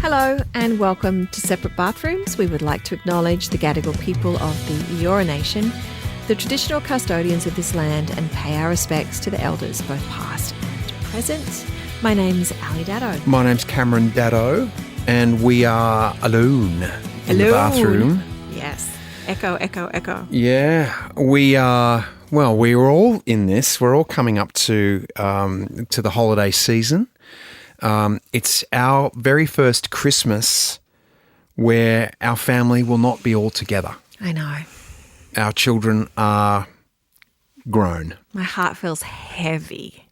Hello and welcome to Separate Bathrooms. We would like to acknowledge the Gadigal people of the Eora Nation, the traditional custodians of this land, and pay our respects to the elders, both past and present. My name's Daddo. My name's Cameron Daddo, and we are alone in the bathroom. Yes. Echo, echo, echo. Yeah, we are. Well, we're all in this. We're all coming up to the holiday season. It's our very first Christmas where our family will not be all together. I know. Our children are grown. My heart feels heavy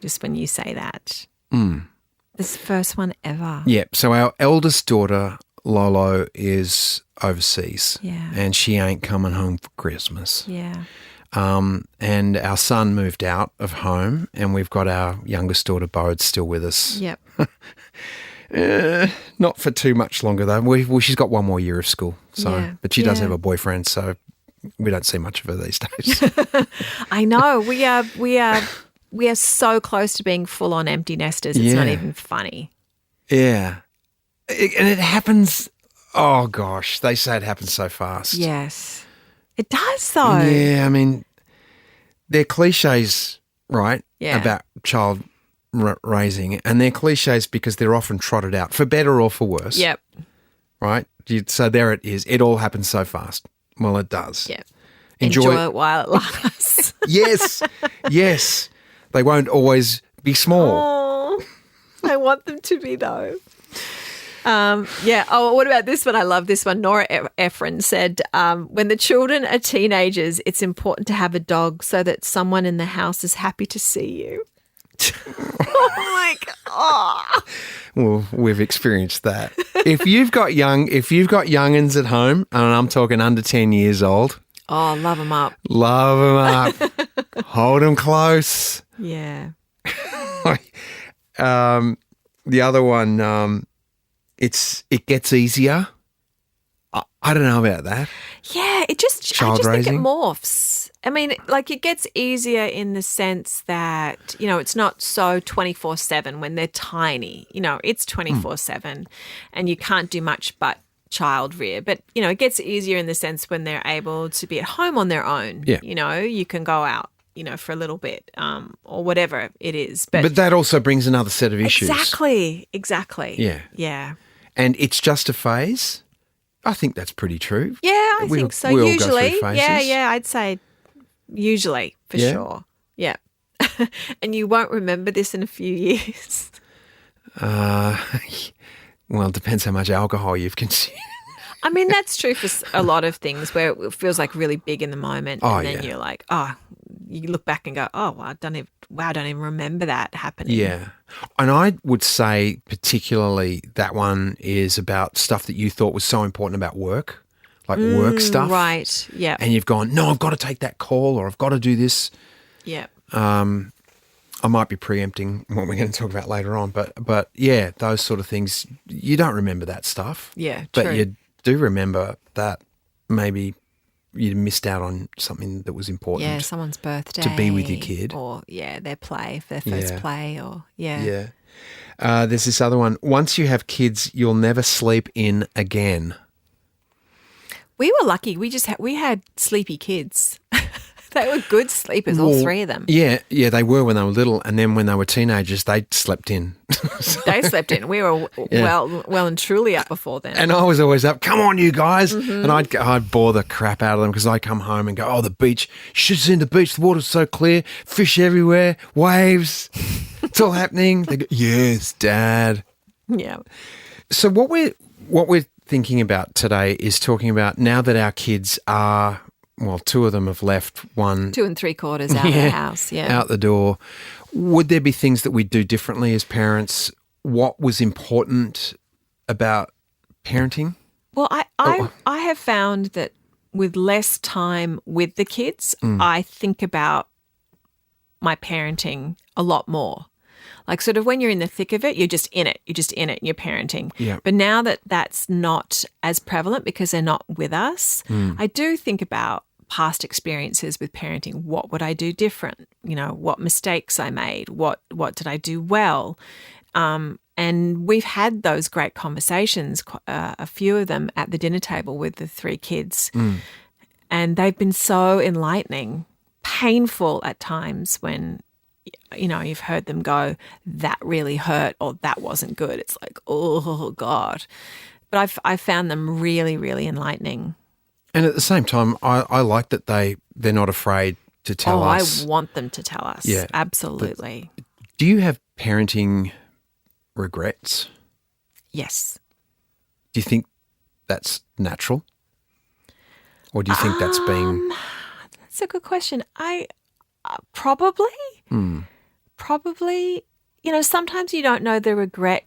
just when you say that. Mm. This first one ever. Yeah. So our eldest daughter, Lolo, is overseas. Yeah. And she ain't coming home for Christmas. Yeah. And our son moved out of home, and we've got our youngest daughter, Bode, still with us. Yep. Not for too much longer, though. She's got one more year of school, but she does have a boyfriend, so we don't see much of her these days. I know. We are so close to being full-on empty nesters. It's not even funny. Yeah. And it happens, oh gosh, they say it happens so fast. Yes. It does, though. Yeah, I mean, they're cliches, right, about child raising, and they're cliches because they're often trotted out, for better or for worse. Yep. Right? So there it is. It all happens so fast. Well, it does. Yep. Enjoy it while it lasts. Yes. Yes. They won't always be small. Oh, I want them to be, though. Oh, what about this one? I love this one. Nora Ephron said, when the children are teenagers, it's important to have a dog so that someone in the house is happy to see you. Oh, my God. Well, we've experienced that. If you've got young'uns at home, and I'm talking under 10 years old. Oh, love them up. Love them up. Hold them close. Yeah. The other one, it gets easier. I don't know about that. Yeah, I just think it morphs. I mean, like, it gets easier in the sense that, it's not so 24/7 when they're tiny. It's 24/7 and you can't do much but child rear. But, it gets easier in the sense when they're able to be at home on their own. Yeah. You can go out, for a little bit or whatever it is. But that also brings another set of issues. Exactly. Yeah. Yeah. And it's just a phase. I think that's pretty true. Yeah, I think so. We all Usually, go through phases. yeah, I'd say usually for sure. Yeah. And you won't remember this in a few years. Well, it depends how much alcohol you've consumed. I mean, that's true for a lot of things where it feels like really big in the moment, and then you're like, you look back and go, oh, well, I don't even remember that happening. Yeah. And I would say particularly that one is about stuff that you thought was so important about work, like work stuff. Right, yeah. And you've gone, no, I've got to take that call or I've got to do this. Yeah. I might be preempting what we're going to talk about later on, but yeah, those sort of things, you don't remember that stuff. Yeah, but true. You do remember that maybe you missed out on something that was important. Yeah, someone's birthday. To be with your kid. Or, their play, their first play or, Yeah. There's this other one. Once you have kids, you'll never sleep in again. We were lucky. We had sleepy kids. They were good sleepers, all three of them. Yeah, they were when they were little, and then when they were teenagers, they slept in. They slept in. We were well and truly up before then. And I was always up, come on, you guys. Mm-hmm. And I'd bore the crap out of them because I'd come home and go, oh, the beach. You should have seen the beach. The water's so clear. Fish everywhere. Waves. It's all happening. They go, yes, Dad. Yeah. So what we're thinking about today is talking about now that our kids are... Well, two of them have left, one... 2 3/4 out of the house, out the door. Would there be things that we'd do differently as parents? What was important about parenting? Well, I have found that with less time with the kids, I think about my parenting a lot more. Like sort of when you're in the thick of it, you're just in it. You're just in it and you're parenting. Yeah. But now that that's not as prevalent because they're not with us, I do think about past experiences with parenting. What would I do different? What mistakes I made? What did I do well? And we've had those great conversations, a few of them at the dinner table with the 3 kids. And they've been so enlightening, painful at times when, you know, you've heard them go, that really hurt or that wasn't good. It's like, oh, God. But I've found them really, really enlightening. And at the same time, I like that they're not afraid to tell us. I want them to tell us. Yeah, absolutely. But do you have parenting regrets? Yes. Do you think that's natural? Or do you think that's being... That's a good question. I probably. Probably. You know, sometimes you don't know the regret.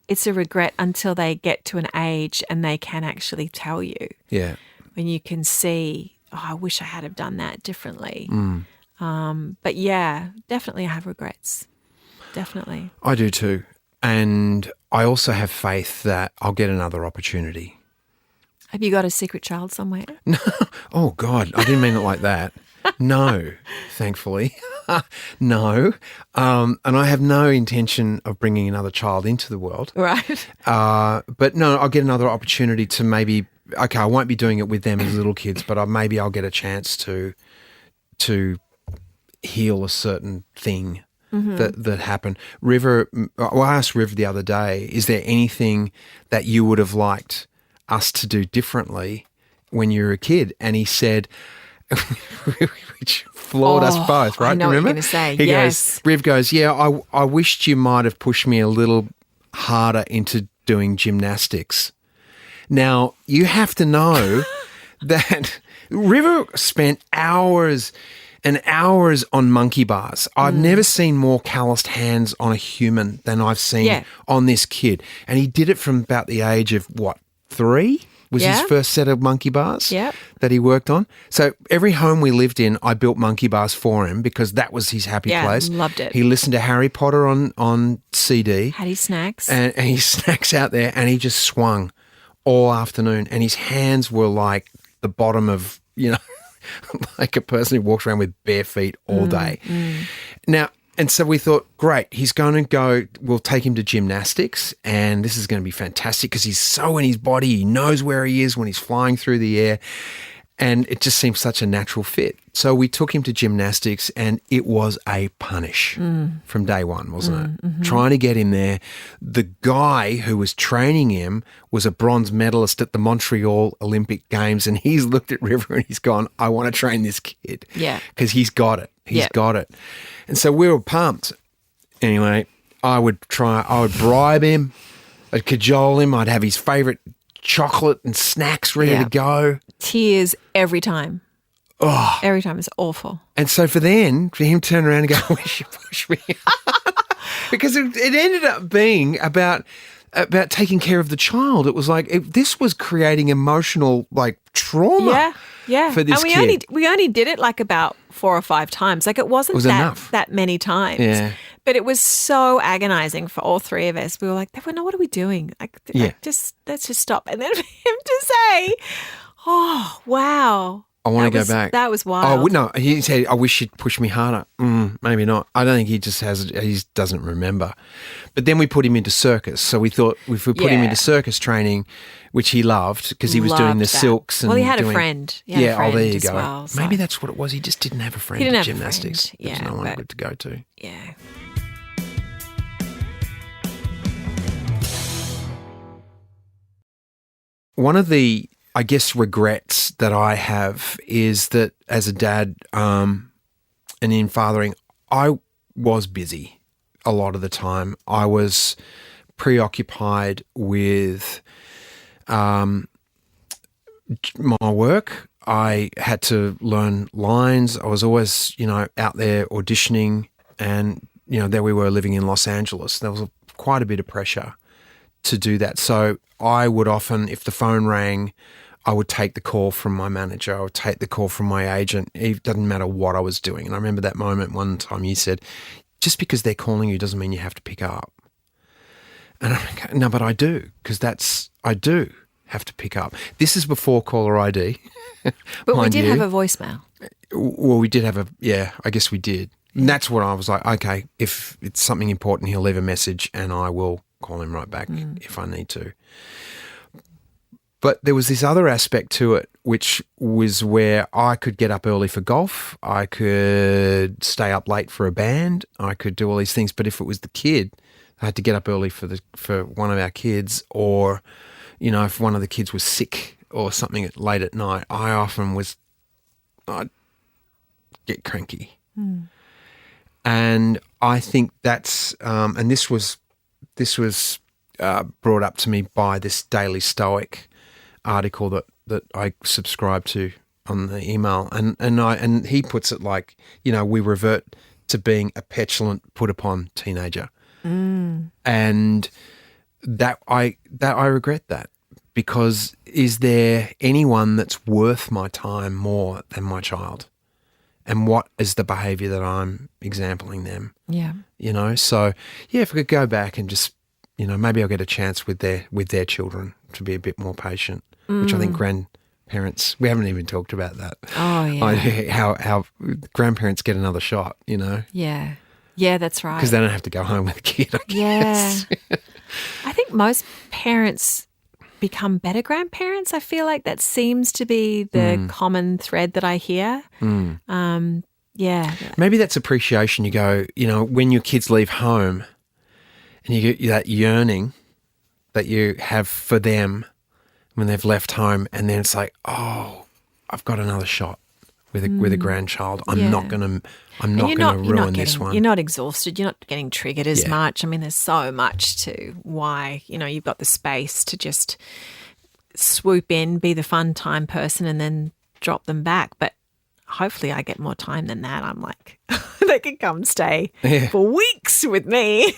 It's a regret until they get to an age and they can actually tell you. Yeah. When you can see, oh, I wish I had have done that differently. But yeah, definitely I have regrets. Definitely. I do too. And I also have faith that I'll get another opportunity. Have you got a secret child somewhere? No. Oh, God, I didn't mean it like that. No, thankfully. No. And I have no intention of bringing another child into the world. Right. But no, I'll get another opportunity to maybe, okay, I won't be doing it with them as little kids, but maybe I'll get a chance to heal a certain thing that happened. River, I asked River the other day, is there anything that you would have liked us to do differently when you were a kid? And he said, which floored us both, right? I know Remember? what you're going to say. He Yes. goes, Riv goes, yeah, I wished you might have pushed me a little harder into doing gymnastics. Now, you have to know that River spent hours and hours on monkey bars. I've never seen more calloused hands on a human than I've seen on this kid. And he did it from about the age of, 3? Was his first set of monkey bars that he worked on. So every home we lived in, I built monkey bars for him because that was his happy place. Loved it. He listened to Harry Potter on CD. Had his snacks. And his snacks out there, and he just swung all afternoon. And his hands were like the bottom of, like a person who walks around with bare feet all day. Now, and so we thought, great, he's going to go, we'll take him to gymnastics, and this is going to be fantastic because he's so in his body, he knows where he is when he's flying through the air, and it just seems such a natural fit. So we took him to gymnastics, and it was a punish from day one, wasn't it? Trying to get him there. The guy who was training him was a bronze medalist at the Montreal Olympic Games, and he's looked at River and he's gone, I want to train this kid. Yeah. Because he's got it. He's got it. And so we were pumped. Anyway, I would bribe him, I'd cajole him, I'd have his favourite chocolate and snacks ready to go. Tears every time. Oh. Every time. It's awful. And so for him to turn around and go, we should push me. Because it ended up being about taking care of the child. It was like, this was creating emotional trauma for this kid. We only did it about 4 or 5 times. It wasn't that many times. Yeah. But it was so agonizing for all 3 of us. We were like, no, what are we doing? Let's just stop. And then for him to say, oh, wow. I want to go back. That was wild. Oh, no. He said, I wish you'd push me harder. Maybe not. I don't think he doesn't remember. But then we put him into circus. So we thought if we put him into circus training, which he loved because he was doing the silks. And he had a friend. He had a friend there you go. Well, so. Maybe that's what it was. He just didn't have a friend in gymnastics. There was no one good to go to. Yeah. One of the, I guess, regrets that I have is that as a dad and in fathering, I was busy a lot of the time. I was preoccupied with my work. I had to learn lines. I was always, out there auditioning, and, there we were living in Los Angeles. There was quite a bit of pressure to do that. So I would often, if the phone rang, I would take the call from my manager. I would take the call from my agent. It doesn't matter what I was doing. And I remember that moment one time you said, just because they're calling you doesn't mean you have to pick up. And I'm like, no, but I do, because I do have to pick up. This is before caller ID. But we did have a voicemail. Well, we did have I guess we did. And that's what I was like, okay, if it's something important, he'll leave a message and I will call him right back if I need to. But there was this other aspect to it, which was where I could get up early for golf. I could stay up late for a band. I could do all these things. But if it was the kid, I had to get up early for one of our kids, or, you know, if one of the kids was sick or something late at night, I'd get cranky. And I think that's, and this was brought up to me by this Daily Stoic article that I subscribe to on the email, and he puts it like, you know, we revert to being a petulant, put upon teenager, and that I regret that, because is there anyone that's worth my time more than my child? And what is the behaviour that I'm exempling them? Yeah, you know. So yeah, if we could go back and just, you know, maybe I'll get a chance with their children to be a bit more patient. Which I think grandparents, we haven't even talked about that. Oh, yeah. How grandparents get another shot, you know? Yeah. Yeah, that's right. Because they don't have to go home with the kid, I guess. Yeah. I think most parents become better grandparents. I feel like that seems to be the common thread that I hear. Yeah. Maybe that's appreciation. You go, you know, when your kids leave home and you get that yearning that you have for them when they've left home, and then it's like, oh, I've got another shot with a grandchild. I'm not gonna ruin this one. You're not exhausted. You're not getting triggered as much. I mean, there's so much to why, you know, you've got the space to just swoop in, be the fun time person, and then drop them back. But hopefully, I get more time than that. I'm like, they can come stay for weeks with me.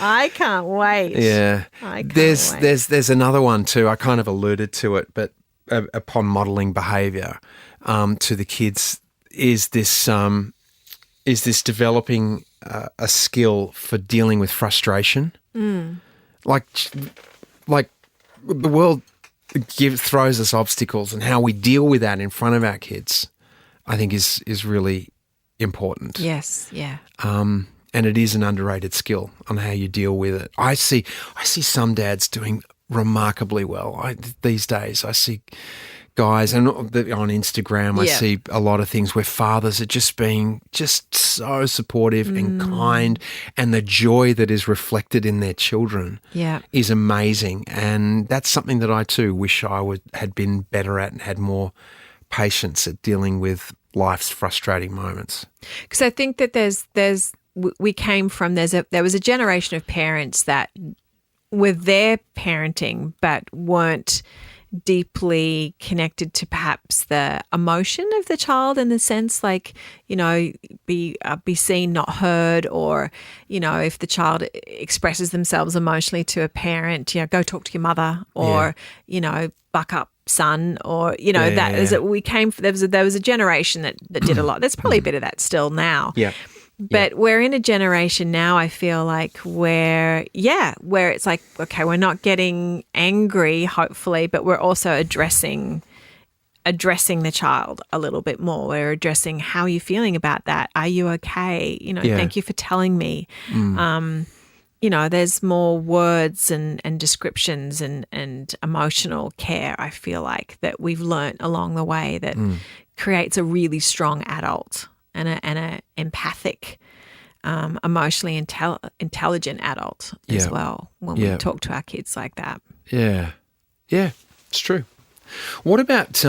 I can't wait. Yeah. I can't wait. There's another one too. I kind of alluded to it, but upon modelling behaviour to the kids is this developing a skill for dealing with frustration. Like the world throws us obstacles, and how we deal with that in front of our kids, I think is really important. Yes, yeah. And it is an underrated skill on how you deal with it. I see some dads doing remarkably well these days. I see guys, and on Instagram, I see a lot of things where fathers are just being just so supportive and kind, and the joy that is reflected in their children is amazing. And that's something that I too wish I had been better at and had more patience at dealing with life's frustrating moments. Because I think that we came from, there was a generation of parents that were there parenting but weren't deeply connected to perhaps the emotion of the child, in the sense, like, you know, be seen, not heard, or, you know, if the child expresses themselves emotionally to a parent, you know, go talk to your mother, or, you know, buck up, son, or, you know, there was a generation that did a lot. There's probably a bit of that still now. Yeah. But we're in a generation now, I feel like, where it's like, okay, we're not getting angry, hopefully, but we're also addressing the child a little bit more. We're addressing, how are you feeling about that? Are you okay? You know, thank you for telling me. You know, there's more words and descriptions and emotional care, I feel like, that we've learnt along the way that creates a really strong adult and a empathic, emotionally intelligent adult as well, when we talk to our kids like that. Yeah, it's true. What about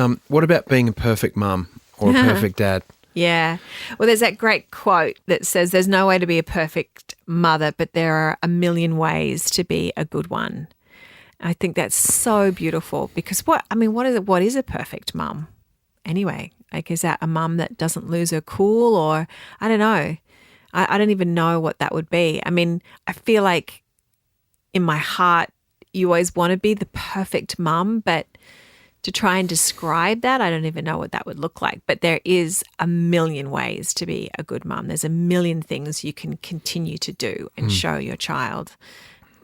being a perfect mum or a perfect dad? Yeah. Well, there's that great quote that says, there's no way to be a perfect mother, but there are a million ways to be a good one. I think that's so beautiful, because what is a perfect mum anyway? Like, is that a mum that doesn't lose her cool, or I don't know. I don't even know what that would be. I mean, I feel like in my heart, you always want to be the perfect mum, but to try and describe that, I don't even know what that would look like. But there is a million ways to be a good mum. There's a million things you can continue to do and show your child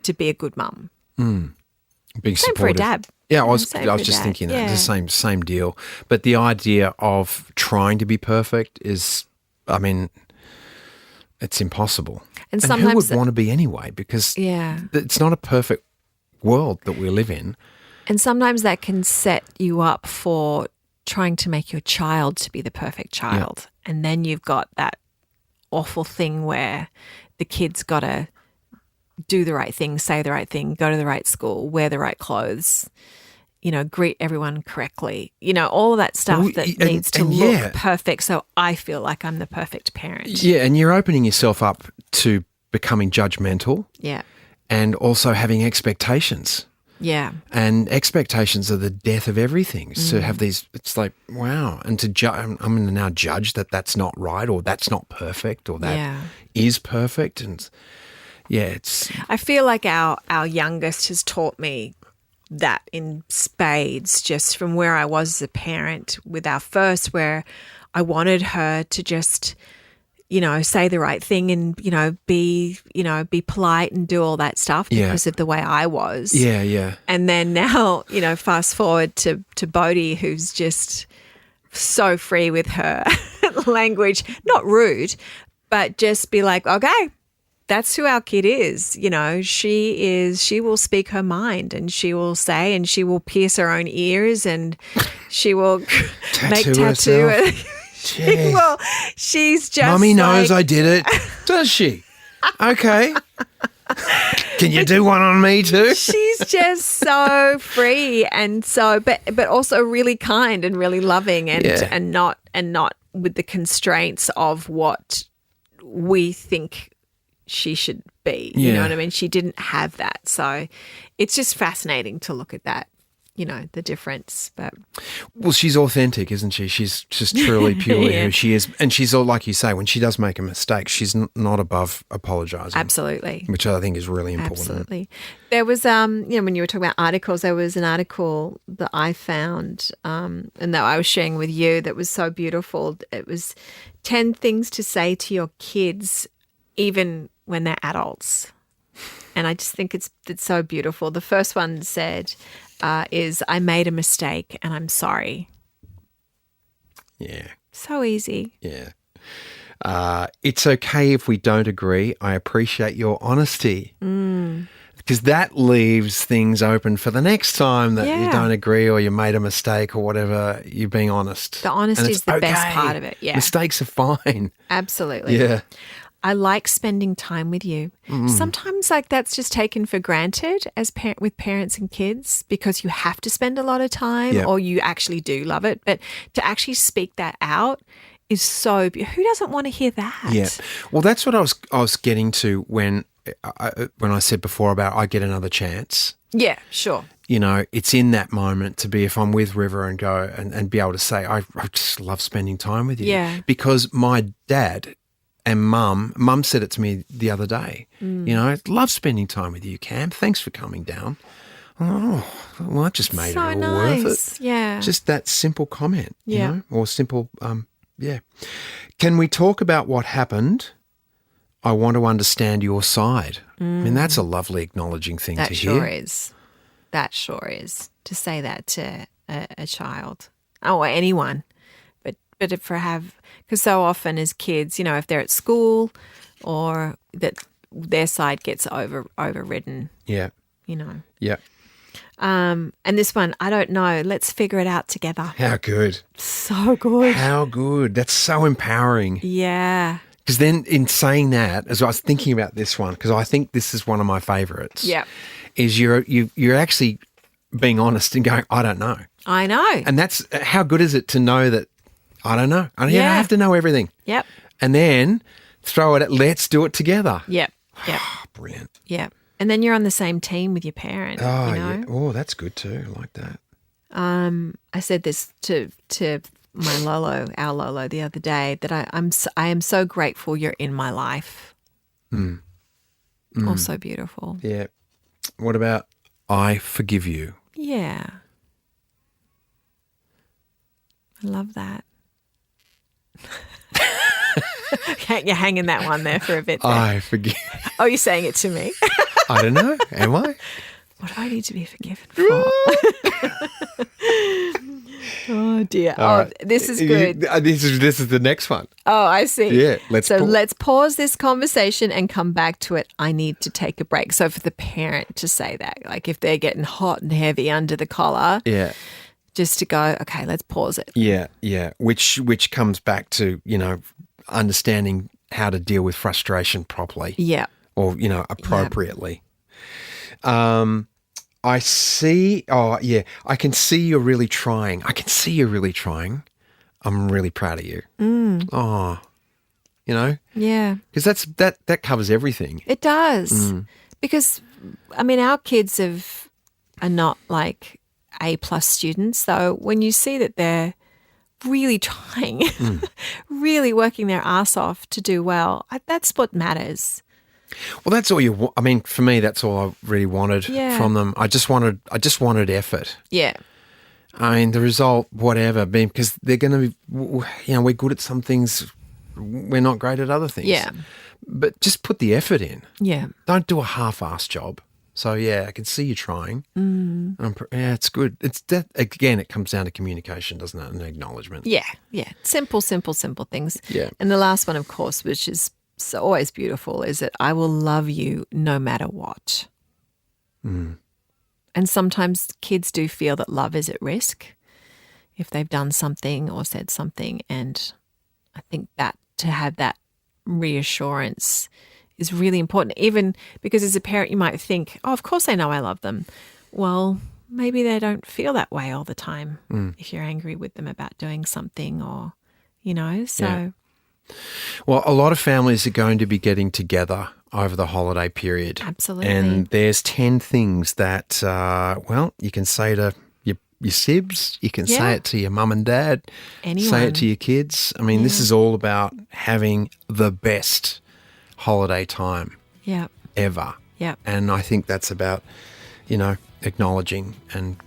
to be a good mum. Being same supportive. for a dad. Yeah, I was just thinking that. The same deal. But the idea of trying to be perfect is I mean, it's impossible. And who sometimes would want to be anyway? Because it's not a perfect world that we live in. And sometimes that can set you up for trying to make your child to be the perfect child. Yeah. And then you've got that awful thing where the kid's got to do the right thing, say the right thing, go to the right school, wear the right clothes, greet everyone correctly, all of that stuff that needs to look perfect. So I feel like I'm the perfect parent. Yeah, and you're opening yourself up to becoming judgmental. Yeah. And also having expectations. Yeah. And expectations are the death of everything. To have these, it's like, wow. And I'm going to now judge that that's not right or that's not perfect or that is perfect. And I feel like our youngest has taught me that in spades, just from where I was as a parent with our first, where I wanted her to just, say the right thing and, be polite and do all that stuff because of the way I was. Yeah, yeah. And then now, fast forward to Beattie, who's just so free with her language, not rude, but just be like, okay, that's who our kid is. She will speak her mind and she will say and she will pierce her own ears and she will make tattoo. Well, she's just Mummy knows I did it. Does she? Okay. Can you do one on me too? She's just so free and so, but also really kind and really loving and not with the constraints of what we think she should be. You know what I mean? She didn't have that. So it's just fascinating to look at that. The difference. But well, she's authentic, isn't she? She's just truly purely who she is. And she's all, like you say, when she does make a mistake, she's not above apologising. Absolutely. Which I think is really important. Absolutely. There was, when you were talking about articles, there was an article that I found and that I was sharing with you that was so beautiful. It was 10 things to say to your kids even when they're adults. And I just think it's so beautiful. The first one said, is I made a mistake and I'm sorry. Yeah. So easy. Yeah. It's okay if we don't agree. I appreciate your honesty. Because that leaves things open for the next time that you don't agree or you made a mistake or whatever, you're being honest. The honesty is the best part of it. Yeah. Mistakes are fine. Absolutely. Yeah. I like spending time with you. Sometimes that's just taken for granted as with parents and kids because you have to spend a lot of time or you actually do love it. But to actually speak that out is so who doesn't want to hear that? Yeah. Well, that's what I was getting to when I said before about I get another chance. Yeah, sure. It's in that moment to be, if I'm with River and go and be able to say, I just love spending time with you. Yeah. Because my dad and Mum said it to me the other day. I love spending time with you, Cam. Thanks for coming down. Oh, well, that just made it all worth it. Yeah. Just that simple comment, or simple, Can we talk about what happened? I want to understand your side. I mean, that's a lovely acknowledging thing to hear. That sure is. That sure is. To say that to a child or anyone. But because so often as kids, if they're at school or that their side gets overridden. Yeah. Yeah. And this one, I don't know. Let's figure it out together. How good. So good. How good. That's so empowering. Yeah. Because then in saying that, as I was thinking about this one, because I think this is one of my favourites. Yeah. Is you're actually being honest and going, I don't know. I know. And that's, how good is it to know that, I don't know. I don't have to know everything. Yep. And then throw it at, let's do it together. Yep. Yep. Brilliant. Yep. And then you're on the same team with your parent. Oh, yeah. Oh, that's good too. I like that. I said this to my Lolo, our Lolo, the other day, that I am so grateful you're in my life. Also beautiful. Yeah. What about I forgive you? Yeah. I love that. You're hanging that one there for a bit there. I forgive. Oh, you're saying it to me. I don't know. Am I? What do I need to be forgiven for? Oh, dear. Right. This is good. This is the next one. Oh, I see. Yeah. Let's pause this conversation and come back to it. I need to take a break. So for the parent to say that, like if they're getting hot and heavy under the collar, Yeah. just to go, okay, let's pause it. Yeah, yeah. Which comes back to, understanding how to deal with frustration properly. Yeah. Or, appropriately. Yeah. I see. Oh, yeah. I can see you're really trying. I'm really proud of you. Oh, Yeah. because that covers everything. It does. Because, our kids are not like A+ students. So when you see that they're really trying, really working their ass off to do well, that's what matters. Well, that's all you want. For me, that's all I really wanted from them. I just wanted effort. Yeah. The result, whatever, because they're going to be, we're good at some things, we're not great at other things. Yeah. But just put the effort in. Yeah. Don't do a half-assed job. So, yeah, I can see you trying. It's good. It's that, again, it comes down to communication, doesn't it, and acknowledgement. Yeah, yeah. Simple things. Yeah. And the last one, of course, which is always beautiful, is that I will love you no matter what. And sometimes kids do feel that love is at risk if they've done something or said something. And I think that to have that reassurance is really important, even because as a parent you might think, oh, of course they know I love them. Well, maybe they don't feel that way all the time if you're angry with them about doing something or, so... Yeah. Well, a lot of families are going to be getting together over the holiday period. Absolutely. And there's 10 things that, you can say to your sibs, you can say it to your mum and dad, anyone. Say it to your kids. This is all about having the best holiday time ever. Yeah. And I think that's about, acknowledging and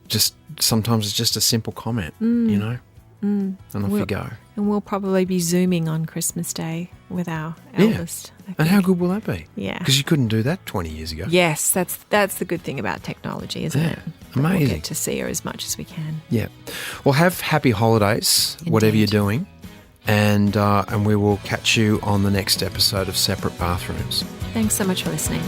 just sometimes it's just a simple comment, and off you go. And we'll probably be Zooming on Christmas Day with our eldest. And how good will that be? Yeah. Because you couldn't do that 20 years ago. Yes, that's the good thing about technology, isn't it? Amazing. We'll get to see her as much as we can. Yeah. Well, have happy holidays, whatever you're doing. And we will catch you on the next episode of Separate Bathrooms. Thanks so much for listening.